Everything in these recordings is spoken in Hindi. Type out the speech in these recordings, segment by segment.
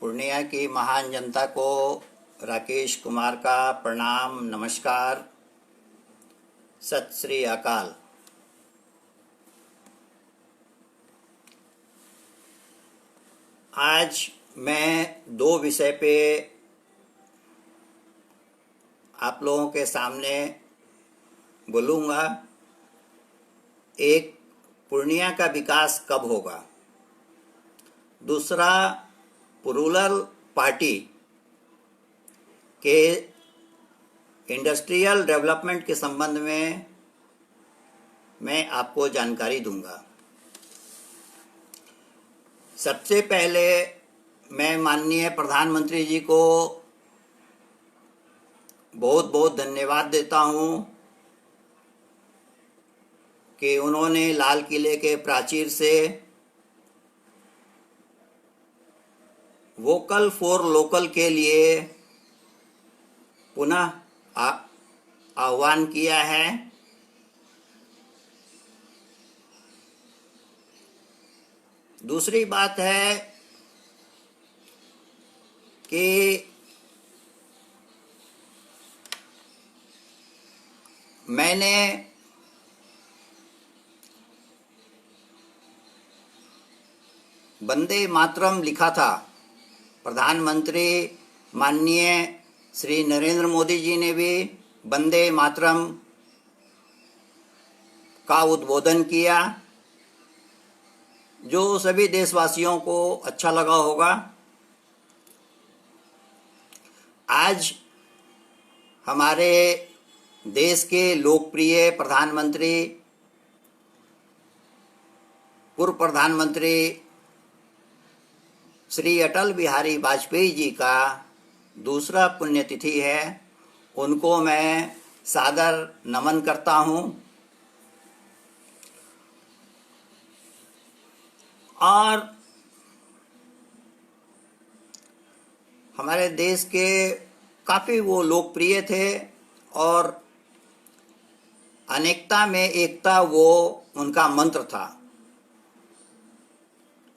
पूर्णिया की महान जनता को राकेश कुमार का प्रणाम, नमस्कार, सत श्री अकाल। आज मैं दो विषय पे आप लोगों के सामने बोलूँगा। एक, पूर्णिया का विकास कब होगा। दूसरा, रूरल पार्टी के इंडस्ट्रियल डेवलपमेंट के संबंध में मैं आपको जानकारी दूंगा। सबसे पहले मैं माननीय प्रधानमंत्री जी को बहुत बहुत धन्यवाद देता हूं कि उन्होंने लाल किले के प्राचीर से वोकल फॉर लोकल के लिए पुनः आह्वान किया है। दूसरी बात है कि मैंने वंदे मातरम लिखा था। प्रधानमंत्री माननीय श्री नरेंद्र मोदी जी ने भी वंदे मातरम का उद्बोधन किया, जो सभी देशवासियों को अच्छा लगा होगा। आज हमारे देश के लोकप्रिय प्रधानमंत्री, पूर्व प्रधानमंत्री श्री अटल बिहारी वाजपेयी जी का दूसरा पुण्यतिथि है। उनको मैं सादर नमन करता हूं। और हमारे देश के काफ़ी वो लोकप्रिय थे और अनेकता में एकता वो उनका मंत्र था।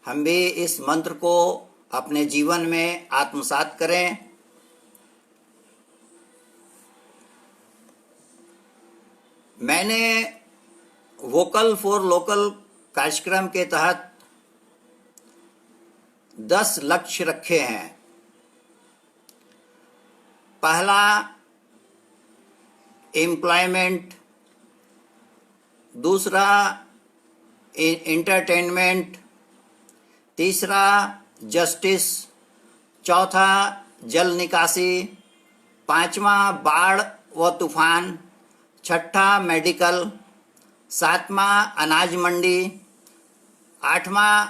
हम भी इस मंत्र को अपने जीवन में आत्मसात करें। मैंने वोकल फॉर लोकल कार्यक्रम के तहत 10 लक्ष्य रखे हैं। पहला, एम्प्लॉयमेंट। दूसरा, एंटरटेनमेंट। तीसरा, जस्टिस। चौथा, जल निकासी। पांचवा, बाढ़ व तूफान। छठा, मेडिकल। सातवां, अनाज मंडी। आठवां,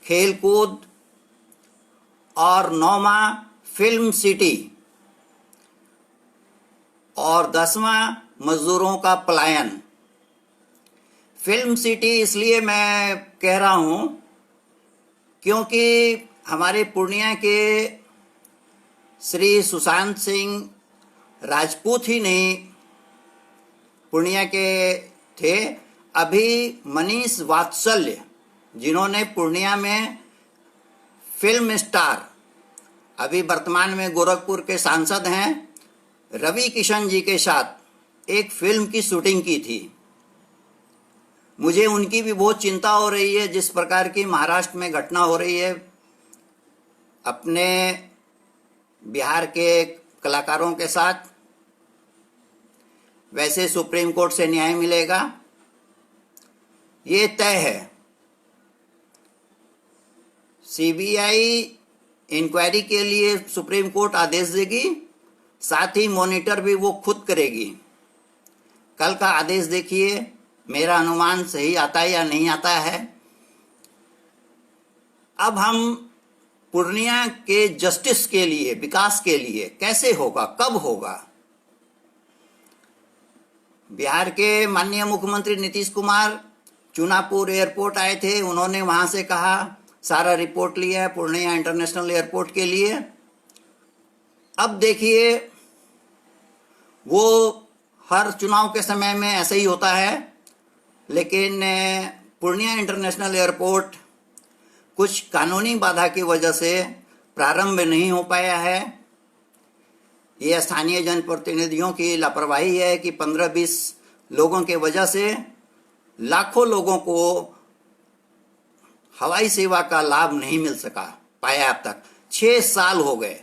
खेल कूद। और नौवां, फिल्म सिटी। और 10वां, मजदूरों का पलायन। फिल्म सिटी इसलिए मैं कह रहा हूं क्योंकि हमारे पूर्णिया के श्री सुशांत सिंह राजपूत ही नहीं पूर्णिया के थे, अभी मनीष वात्सल्य जिन्होंने पूर्णिया में फिल्म स्टार, अभी वर्तमान में गोरखपुर के सांसद हैं, रवि किशन जी के साथ एक फिल्म की शूटिंग की थी। मुझे उनकी भी बहुत चिंता हो रही है, जिस प्रकार की महाराष्ट्र में घटना हो रही है अपने बिहार के कलाकारों के साथ। वैसे सुप्रीम कोर्ट से न्याय मिलेगा, ये तय है। सीबीआई इंक्वायरी के लिए सुप्रीम कोर्ट आदेश देगी, साथ ही मॉनिटर भी वो खुद करेगी। कल का आदेश देखिए, मेरा अनुमान सही आता है या नहीं आता है। अब हम पूर्णिया के जस्टिस के लिए, विकास के लिए कैसे होगा, कब होगा। बिहार के माननीय मुख्यमंत्री नीतीश कुमार चुनापुर एयरपोर्ट आए थे। उन्होंने वहां से कहा, सारा रिपोर्ट लिया है पूर्णिया इंटरनेशनल एयरपोर्ट के लिए। अब देखिए, वो हर चुनाव के समय में ऐसे ही होता है, लेकिन पूर्णिया इंटरनेशनल एयरपोर्ट कुछ कानूनी बाधा की वजह से प्रारंभ नहीं हो पाया है। ये स्थानीय जनप्रतिनिधियों की लापरवाही है कि 15-20 लोगों के वजह से लाखों लोगों को हवाई सेवा का लाभ नहीं मिल पाया अब तक। 6 साल हो गए।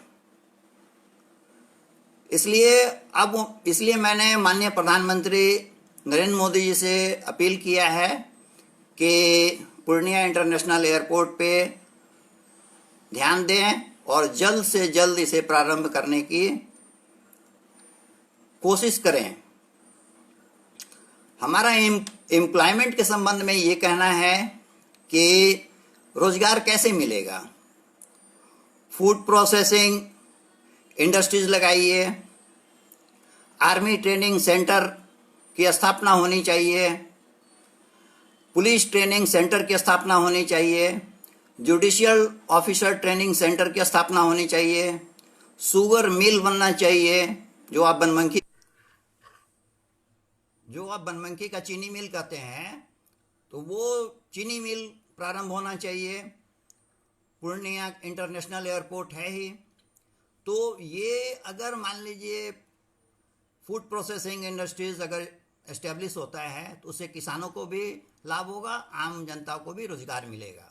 इसलिए मैंने माननीय प्रधानमंत्री नरेंद्र मोदी जी से अपील किया है कि पूर्णिया इंटरनेशनल एयरपोर्ट पे ध्यान दें और जल्द से जल्द इसे प्रारंभ करने की कोशिश करें। हमारा एम्प्लॉयमेंट के संबंध में ये कहना है कि रोजगार कैसे मिलेगा। फूड प्रोसेसिंग इंडस्ट्रीज लगाइए, आर्मी ट्रेनिंग सेंटर की स्थापना होनी चाहिए, पुलिस ट्रेनिंग सेंटर की स्थापना होनी चाहिए, जुडिशियल ऑफिसर ट्रेनिंग सेंटर की स्थापना होनी चाहिए, शुगर मिल बनना चाहिए, जो आप बनमनखी का चीनी मिल कहते हैं, तो वो चीनी मिल प्रारंभ होना चाहिए। पूर्णिया इंटरनेशनल एयरपोर्ट है ही, तो ये अगर मान लीजिए फूड प्रोसेसिंग इंडस्ट्रीज अगर एस्टेब्लिश होता है तो उससे किसानों को भी लाभ होगा, आम जनता को भी रोजगार मिलेगा।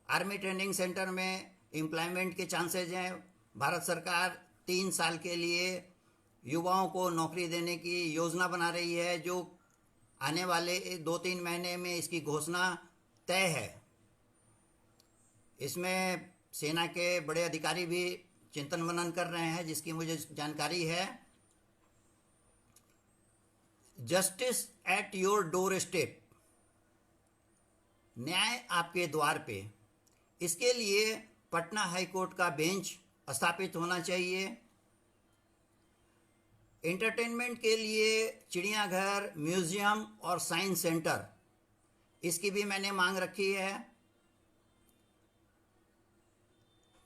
आर्मी ट्रेनिंग सेंटर में एम्प्लॉयमेंट के चांसेज हैं। भारत सरकार 3 साल के लिए युवाओं को नौकरी देने की योजना बना रही है, जो आने वाले 2-3 महीने में इसकी घोषणा तय है। इसमें सेना के बड़े अधिकारी भी चिंतन मनन कर रहे हैं, जिसकी मुझे जानकारी है। Justice at your door step, न्याय आपके द्वार पे, इसके लिए पटना हाई कोर्ट का बेंच स्थापित होना चाहिए। एंटरटेनमेंट के लिए चिड़ियाघर, म्यूजियम और साइंस सेंटर, इसकी भी मैंने मांग रखी है।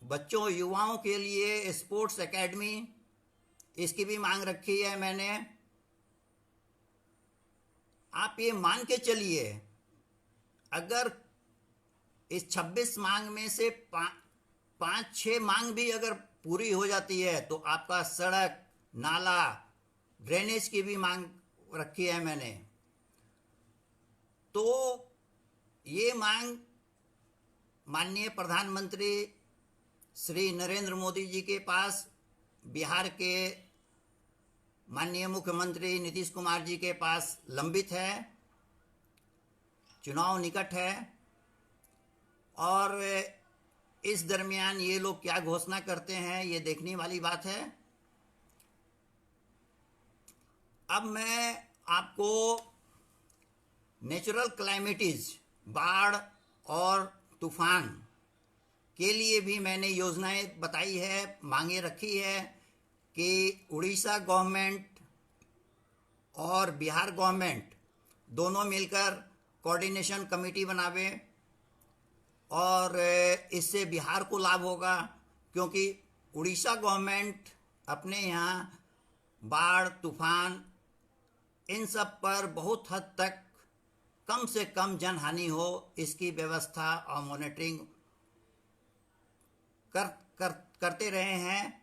बच्चों युवाओं के लिए स्पोर्ट्स एकेडमी, इसकी भी मांग रखी है मैंने। आप ये मान के चलिए, अगर इस 26 मांग में से 5-6 मांग भी अगर पूरी हो जाती है तो आपका सड़क, नाला, ड्रेनेज की भी मांग रखी है मैंने। तो ये मांग माननीय प्रधानमंत्री श्री नरेंद्र मोदी जी के पास, बिहार के माननीय मुख्यमंत्री नीतीश कुमार जी के पास लंबित है। चुनाव निकट है और इस दरमियान ये लोग क्या घोषणा करते हैं, ये देखने वाली बात है। अब मैं आपको नेचुरल क्लाइमेटीज, बाढ़ और तूफान के लिए भी मैंने योजनाएं बताई है, मांगे रखी है कि उड़ीसा गवर्नमेंट और बिहार गवर्नमेंट दोनों मिलकर कोऑर्डिनेशन कमेटी बनावे और इससे बिहार को लाभ होगा, क्योंकि उड़ीसा गवर्नमेंट अपने यहाँ बाढ़, तूफान, इन सब पर बहुत हद तक कम से कम जनहानि हो इसकी व्यवस्था और मॉनिटरिंग करते रहे हैं।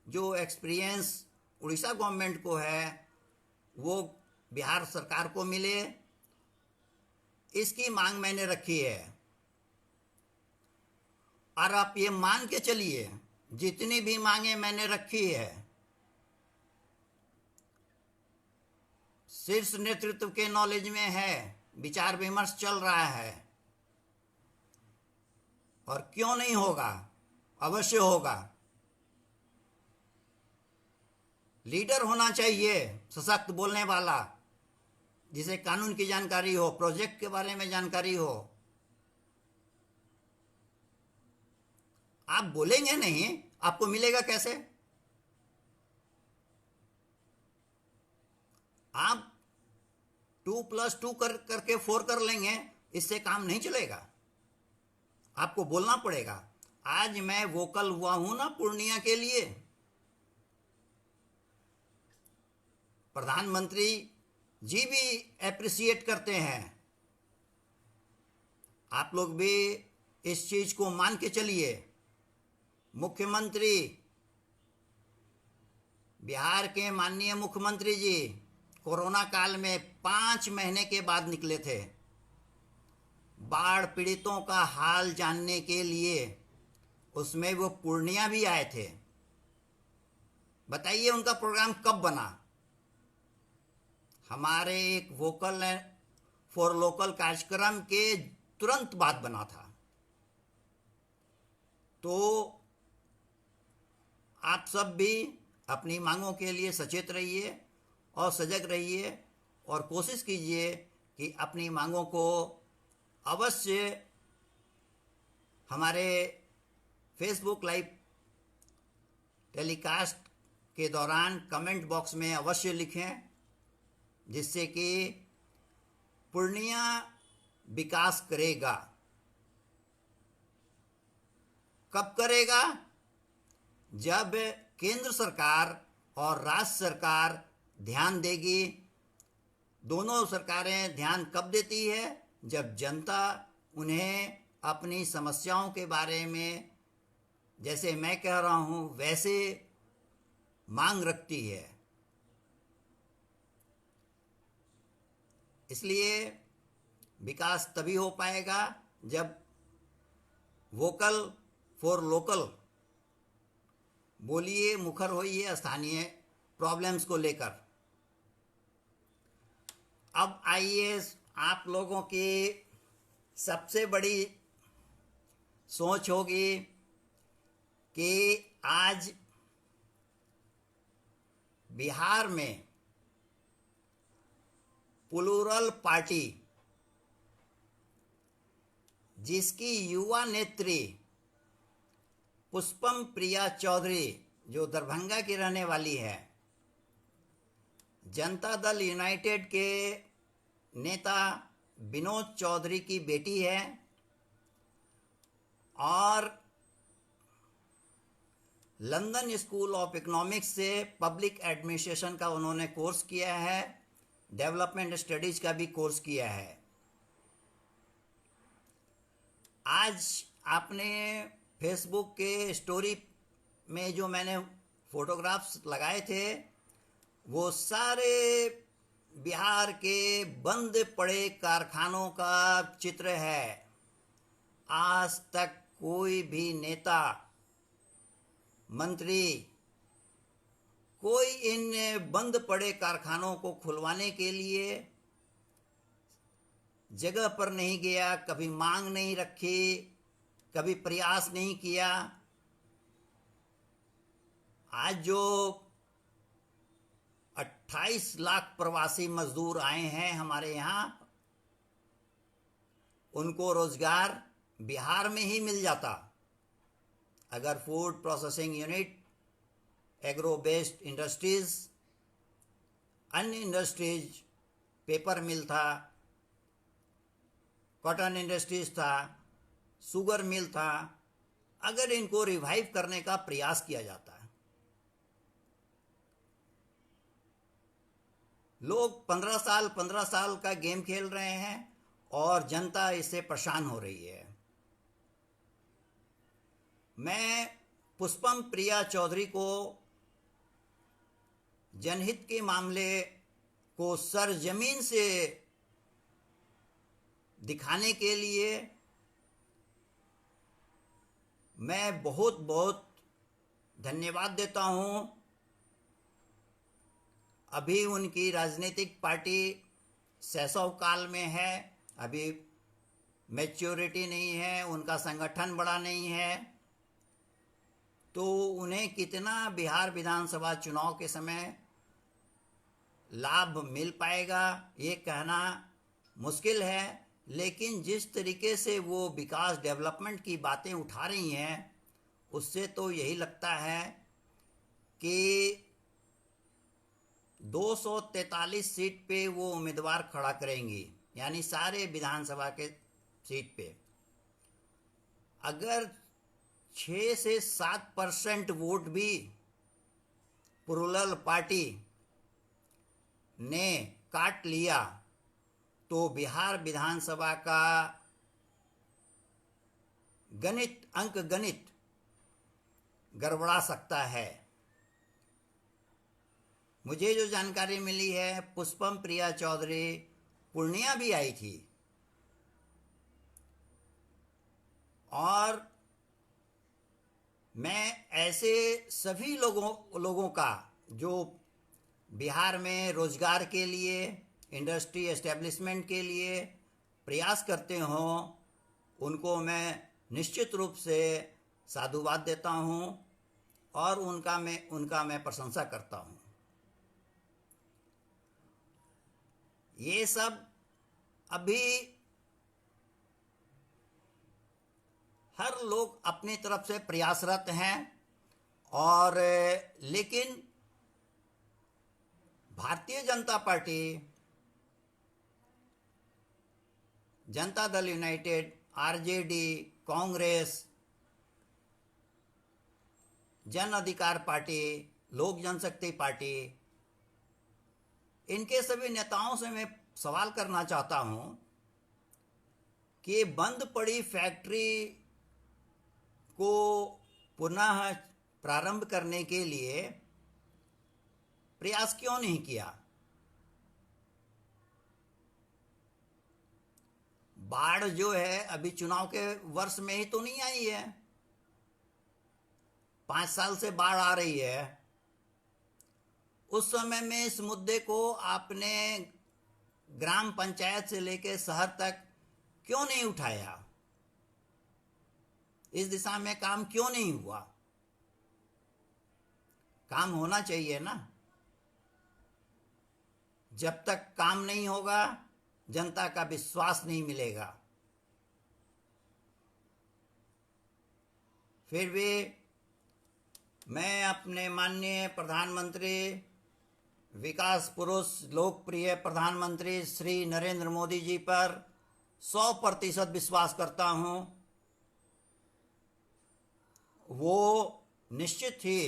जो एक्सपीरियंस उड़ीसा गवर्नमेंट को है वो बिहार सरकार को मिले, इसकी मांग मैंने रखी है। और आप ये मान के चलिए, जितनी भी मांगे मैंने रखी है, शीर्ष नेतृत्व के नॉलेज में है, विचार विमर्श चल रहा है, और क्यों नहीं होगा, अवश्य होगा। लीडर होना चाहिए सशक्त बोलने वाला, जिसे कानून की जानकारी हो, प्रोजेक्ट के बारे में जानकारी हो। आप बोलेंगे नहीं, आपको मिलेगा कैसे? आप 2+2 करके 4 कर लेंगे, इससे काम नहीं चलेगा। आपको बोलना पड़ेगा। आज मैं वोकल हुआ हूं ना पूर्णिया के लिए। प्रधानमंत्री जी भी एप्रिसिएट करते हैं। आप लोग भी इस चीज को मान के चलिए मुख्यमंत्री, बिहार के माननीय मुख्यमंत्री जी कोरोना काल में 5 महीने के बाद निकले थे बाढ़ पीड़ितों का हाल जानने के लिए। उसमें वो पूर्णिया भी आए थे। बताइए उनका प्रोग्राम कब बना? हमारे एक वोकल फॉर लोकल कार्यक्रम के तुरंत बाद बना था। तो आप सब भी अपनी मांगों के लिए सचेत रहिए और सजग रहिए और कोशिश कीजिए कि अपनी मांगों को अवश्य हमारे फेसबुक लाइव टेलीकास्ट के दौरान कमेंट बॉक्स में अवश्य लिखें, जिससे कि पूर्णिया विकास करेगा। कब करेगा? जब केंद्र सरकार और राज्य सरकार ध्यान देगी। दोनों सरकारें ध्यान कब देती है? जब जनता उन्हें अपनी समस्याओं के बारे में, जैसे मैं कह रहा हूं, वैसे मांग रखती है। इसलिए विकास तभी हो पाएगा जब वोकल फॉर लोकल बोलिए, मुखर होइए स्थानीय प्रॉब्लम्स को लेकर। अब आइए, आप लोगों की सबसे बड़ी सोच होगी कि आज बिहार में प्लूरल पार्टी, जिसकी युवा नेत्री पुष्पम प्रिया चौधरी, जो दरभंगा की रहने वाली है, जनता दल यूनाइटेड के नेता विनोद चौधरी की बेटी है और लंदन स्कूल ऑफ इकोनॉमिक्स से पब्लिक एडमिनिस्ट्रेशन का उन्होंने कोर्स किया है, डेवलपमेंट स्टडीज का भी कोर्स किया है। आज आपने फेसबुक के स्टोरी में जो मैंने फोटोग्राफ्स लगाए थे, वो सारे बिहार के बंद पड़े कारखानों का चित्र है। आज तक कोई भी नेता, मंत्री, कोई इन बंद पड़े कारखानों को खुलवाने के लिए जगह पर नहीं गया, कभी मांग नहीं रखी, कभी प्रयास नहीं किया। आज जो 28 लाख प्रवासी मजदूर आए हैं हमारे यहाँ, उनको रोजगार बिहार में ही मिल जाता अगर food processing unit, agro based industries, अन्य इंडस्ट्रीज, पेपर मिल था, कॉटन इंडस्ट्रीज था, शुगर मिल था, अगर इनको रिवाइव करने का प्रयास किया जाता है। लोग 15 साल का गेम खेल रहे हैं और जनता इससे परेशान हो रही है। मैं पुष्पम प्रिया चौधरी को जनहित के मामले को सरजमीन से दिखाने के लिए मैं बहुत बहुत धन्यवाद देता हूं। अभी उनकी राजनीतिक पार्टी शैशव काल में है, अभी मैच्योरिटी नहीं है, उनका संगठन बड़ा नहीं है, तो उन्हें कितना बिहार विधानसभा चुनाव के समय लाभ मिल पाएगा ये कहना मुश्किल है। लेकिन जिस तरीके से वो विकास डेवलपमेंट की बातें उठा रही हैं, उससे तो यही लगता है कि 243 सीट पे वो उम्मीदवार खड़ा करेंगी, यानी सारे विधानसभा के सीट पे। अगर 6 से 7% वोट भी प्लूरल पार्टी ने काट लिया तो बिहार विधानसभा का अंक गणित गड़बड़ा सकता है। मुझे जो जानकारी मिली है, पुष्पम प्रिया चौधरी पूर्णिया भी आई थी और मैं ऐसे सभी लोगों का जो बिहार में रोजगार के लिए, इंडस्ट्री एस्टेब्लिशमेंट के लिए प्रयास करते हों, उनको मैं निश्चित रूप से साधुवाद देता हूं और उनका मैं प्रशंसा करता हूं। ये सब अभी हर लोग अपनी तरफ से प्रयासरत हैं और लेकिन Bharatiya Janata party, Janata Dal United, RJD, Congress, जन अधिकार पार्टी, लोक जनशक्ति पार्टी, इनके सभी नेताओं से मैं सवाल करना चाहता हूं कि बंद पड़ी फैक्ट्री को पुनः प्रारंभ करने के लिए प्रयास क्यों नहीं किया। बाढ़ जो है अभी चुनाव के वर्ष में ही तो नहीं आई है, 5 साल से बाढ़ आ रही है। उस समय में इस मुद्दे को आपने ग्राम पंचायत से लेकर शहर तक क्यों नहीं उठाया? इस दिशा में काम क्यों नहीं हुआ? काम होना चाहिए ना। जब तक काम नहीं होगा जनता का विश्वास नहीं मिलेगा। फिर भी मैं अपने माननीय प्रधानमंत्री, विकास पुरुष, लोकप्रिय प्रधानमंत्री श्री नरेंद्र मोदी जी पर 100% विश्वास करता हूं। वो निश्चित ही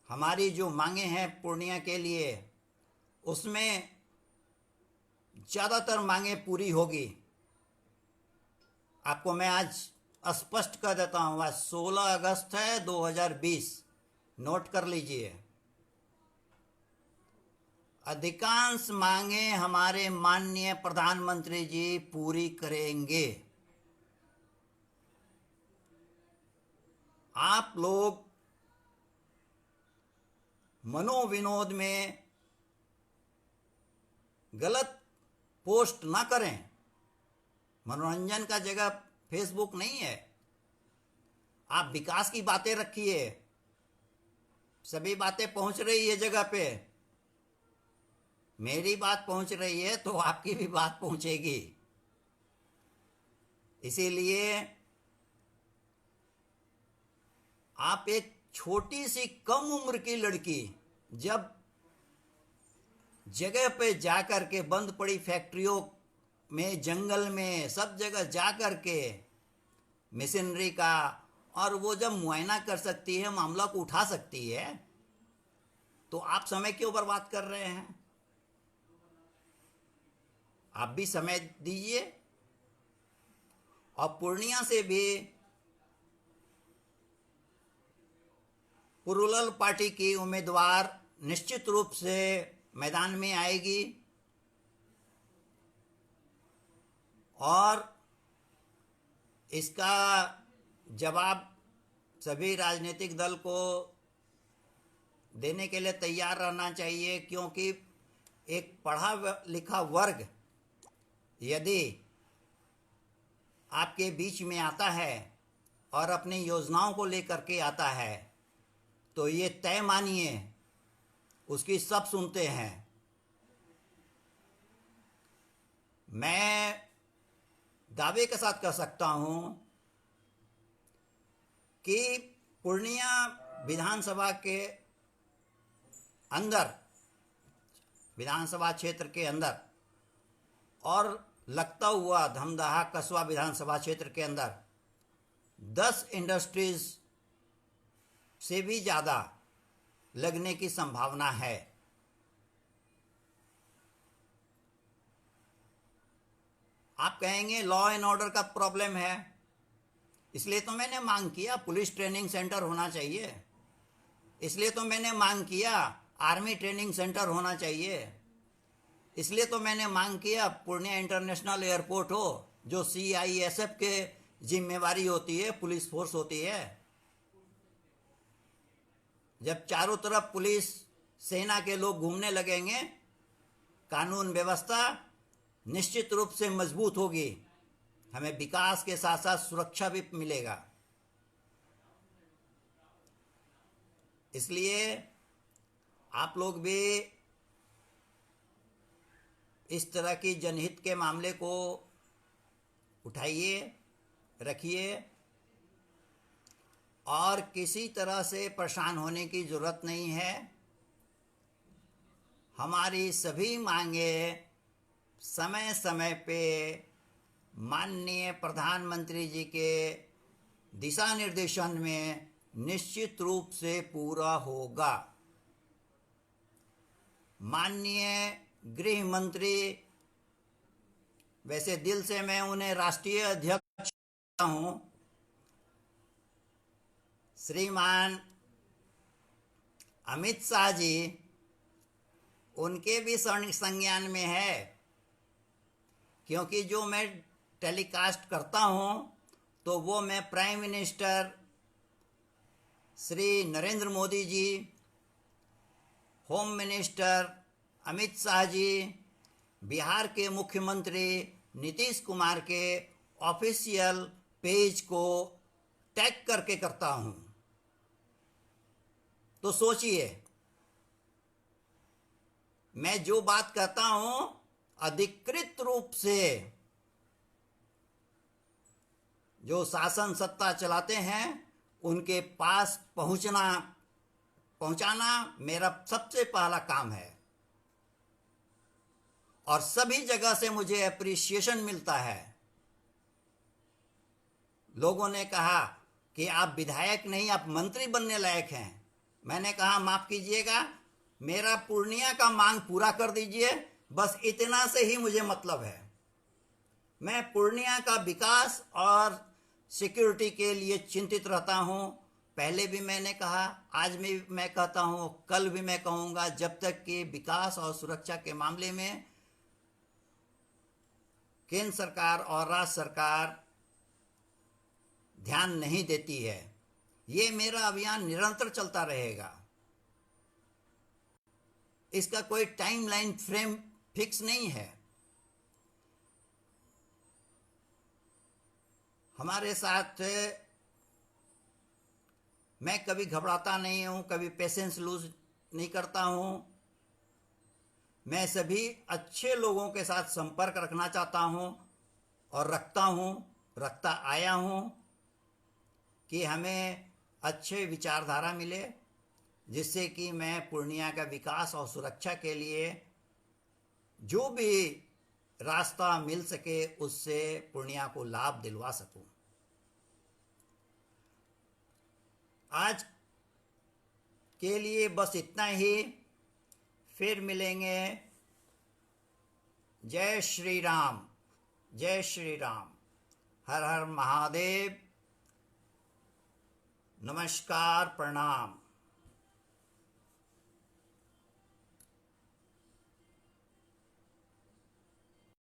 हमारी जो मांगे हैं पूर्णिया के लिए, उसमें ज़्यादातर मांगे पूरी होगी। आपको मैं आज स्पष्ट कर देता हूँ, आज 16 अगस्त है 2020, नोट कर लीजिए। अधिकांश मांगे हमारे माननीय प्रधानमंत्री जी पूरी करेंगे। आप लोग मनोविनोद में गलत पोस्ट ना करें। मनोरंजन का जगह फेसबुक नहीं है। आप विकास की बातें रखिए, सभी बातें पहुंच रही है जगह पे। मेरी बात पहुंच रही है तो आपकी भी बात पहुंचेगी। इसीलिए आप एक छोटी सी कम उम्र की लड़की जब जगह पे जाकर के, बंद पड़ी फैक्ट्रियों में, जंगल में, सब जगह जाकर के मशीनरी का, और वो जब मुआयना कर सकती है, मामला को उठा सकती है, तो आप समय क्यों बर्बाद कर रहे हैं? आप भी समय दीजिए। और पूर्णिया से भी पुरुलल पार्टी की उम्मीदवार निश्चित रूप से मैदान में आएगी और इसका जवाब सभी राजनीतिक दल को देने के लिए तैयार रहना चाहिए, क्योंकि एक पढ़ा लिखा वर्ग यदि आपके बीच में आता है और अपनी योजनाओं को लेकर के आता है, तो ये तय मानिए उसकी सब सुनते हैं। मैं दावे के साथ कह सकता हूं कि पूर्णिया विधानसभा के अंदर, विधानसभा क्षेत्र के अंदर, और लगता हुआ धमदाहा कस्बा विधानसभा क्षेत्र के अंदर 10 इंडस्ट्रीज से भी ज़्यादा लगने की संभावना है। आप कहेंगे लॉ एंड ऑर्डर का प्रॉब्लम है। इसलिए तो मैंने मांग किया पुलिस ट्रेनिंग सेंटर होना चाहिए, इसलिए तो मैंने मांग किया आर्मी ट्रेनिंग सेंटर होना चाहिए, इसलिए तो मैंने मांग किया पूर्णिया इंटरनेशनल एयरपोर्ट हो, जो CISF के जिम्मेवारी होती है, पुलिस फोर्स होती है। जब चारों तरफ पुलिस सेना के लोग घूमने लगेंगे, कानून व्यवस्था निश्चित रूप से मजबूत होगी, हमें विकास के साथ साथ सुरक्षा भी मिलेगा। इसलिए आप लोग भी इस तरह की जनहित के मामले को उठाइए, रखिए, और किसी तरह से परेशान होने की ज़रूरत नहीं है। हमारी सभी मांगे समय समय पे माननीय प्रधानमंत्री जी के दिशा निर्देशन में निश्चित रूप से पूरा होगा। माननीय गृह मंत्री, वैसे दिल से मैं उन्हें राष्ट्रीय अध्यक्ष हूं, श्रीमान अमित शाह जी, उनके भी संज्ञान में है, क्योंकि जो मैं टेलीकास्ट करता हूं तो वो मैं prime minister Shri Narendra Modi ji, home minister Amit Shah ji, Bihar के मुख्यमंत्री नीतीश कुमार के ऑफिशियल पेज को टैग करके करता हूं। तो सोचिए, मैं जो बात कहता हूं अधिकृत रूप से जो शासन सत्ता चलाते हैं उनके पास पहुंचाना मेरा सबसे पहला काम है, और सभी जगह से मुझे एप्रिसिएशन मिलता है। लोगों ने कहा कि आप विधायक नहीं, आप मंत्री बनने लायक हैं। मैंने कहा माफ कीजिएगा, मेरा पूर्णिया का मांग पूरा कर दीजिए, बस इतना से ही मुझे मतलब है। मैं पूर्णिया का विकास और सिक्योरिटी के लिए चिंतित रहता हूं। पहले भी मैंने कहा, आज भी मैं कहता हूं, कल भी मैं कहूंगा, जब तक कि विकास और सुरक्षा के मामले में केंद्र सरकार और राज्य सरकार ध्यान नहीं देती है, ये मेरा अभियान निरंतर चलता रहेगा। इसका कोई टाइमलाइन फ्रेम फिक्स नहीं है। हमारे साथ मैं कभी घबराता नहीं हूं, कभी पेशेंस लूज नहीं करता हूं। मैं सभी अच्छे लोगों के साथ संपर्क रखना चाहता हूं और रखता आया हूं, कि हमें अच्छे विचारधारा मिले, जिससे कि मैं पूर्णिया का विकास और सुरक्षा के लिए जो भी रास्ता मिल सके उससे पूर्णिया को लाभ दिलवा सकूं। आज के लिए बस इतना ही, फिर मिलेंगे। जय श्री राम, जय श्री राम, हर हर महादेव, नमस्कार, प्रणाम।